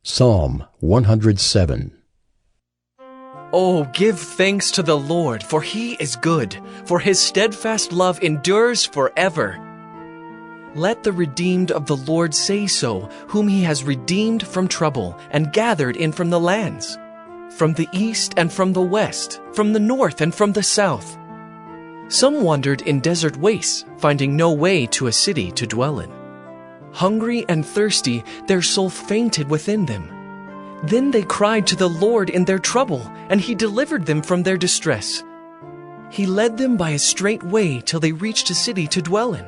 Psalm 107. Oh, give thanks to the Lord, for he is good, for his steadfast love endures forever. Let the redeemed of the Lord say so, whom he has redeemed from trouble and gathered in from the lands, from the east and from the west, from the north and from the south. Some wandered in desert wastes, finding no way to a city to dwell in. Hungry and thirsty, their soul fainted within them. Then they cried to the Lord in their trouble, and he delivered them from their distress. He led them by a straight way till they reached a city to dwell in.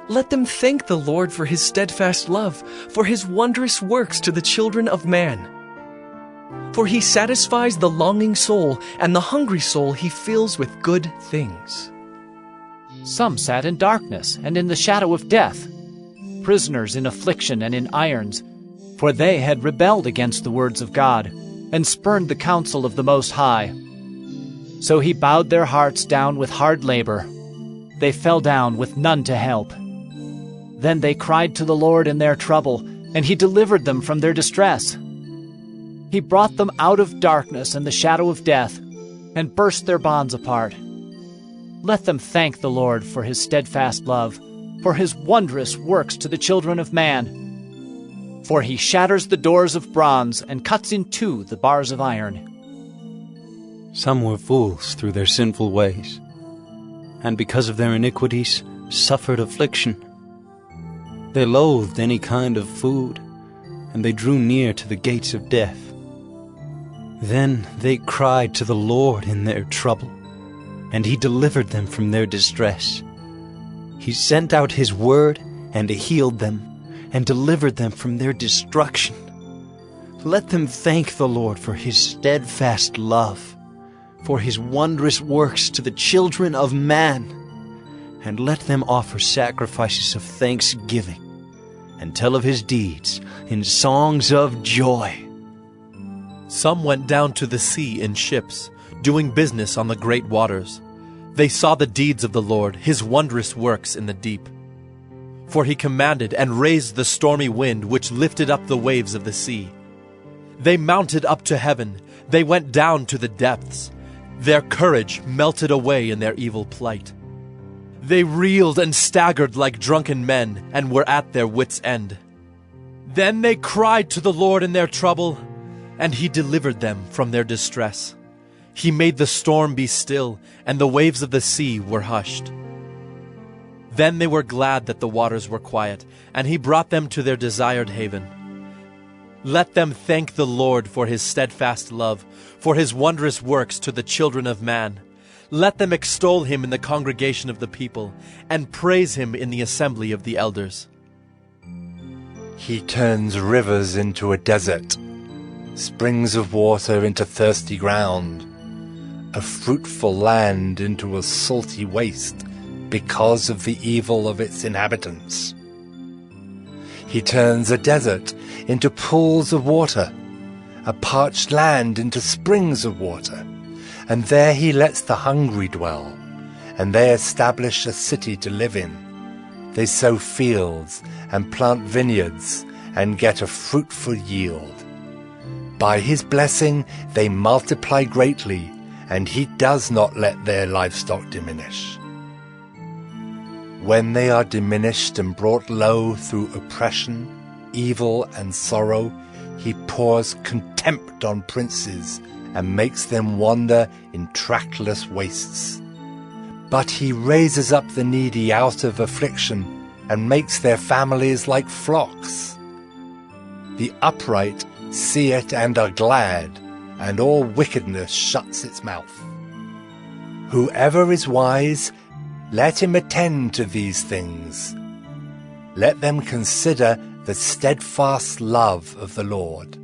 Let them thank the Lord for his steadfast love, for his wondrous works to the children of man. For he satisfies the longing soul, and the hungry soul he fills with good things. Some sat in darkness and in the shadow of death, prisoners in affliction and in irons, for they had rebelled against the words of God, and spurned the counsel of the Most High. So he bowed their hearts down with hard labor. They fell down with none to help. Then they cried to the Lord in their trouble, and he delivered them from their distress. He brought them out of darkness and the shadow of death, and burst their bonds apart. Let them thank the Lord for his steadfast love, for his wondrous works to the children of man. For he shatters the doors of bronze and cuts in two the bars of iron. Some were fools through their sinful ways, and because of their iniquities suffered affliction. They loathed any kind of food, and they drew near to the gates of death. Then they cried to the Lord in their trouble, and he delivered them from their distress. He sent out his word and healed them, and delivered them from their destruction. Let them thank the Lord for his steadfast love, for his wondrous works to the children of man. And let them offer sacrifices of thanksgiving, and tell of his deeds in songs of joy. Some went down to the sea in ships, doing business on the great waters. They saw the deeds of the Lord, his wondrous works in the deep. For he commanded and raised the stormy wind, which lifted up the waves of the sea. They mounted up to heaven, they went down to the depths. Their courage melted away in their evil plight. They reeled and staggered like drunken men, and were at their wits' end. Then they cried to the Lord in their trouble, and he delivered them from their distress. He made the storm be still, and the waves of the sea were hushed. Then they were glad that the waters were quiet, and he brought them to their desired haven. Let them thank the Lord for his steadfast love, for his wondrous works to the children of man. Let them extol him in the congregation of the people, and praise him in the assembly of the elders. He turns rivers into a desert, springs of water into thirsty ground, a fruitful land into a salty waste, because of the evil of its inhabitants. He turns a desert into pools of water, a parched land into springs of water, and there he lets the hungry dwell, and they establish a city to live in. They sow fields and plant vineyards and get a fruitful yield. By his blessing they multiply greatly, and he does not let their livestock diminish. When they are diminished and brought low through oppression, evil, and sorrow, he pours contempt on princes and makes them wander in trackless wastes. But he raises up the needy out of affliction and makes their families like flocks. The upright see it and are glad, and all wickedness shuts its mouth. Whoever is wise, let him attend to these things. Let them consider the steadfast love of the Lord.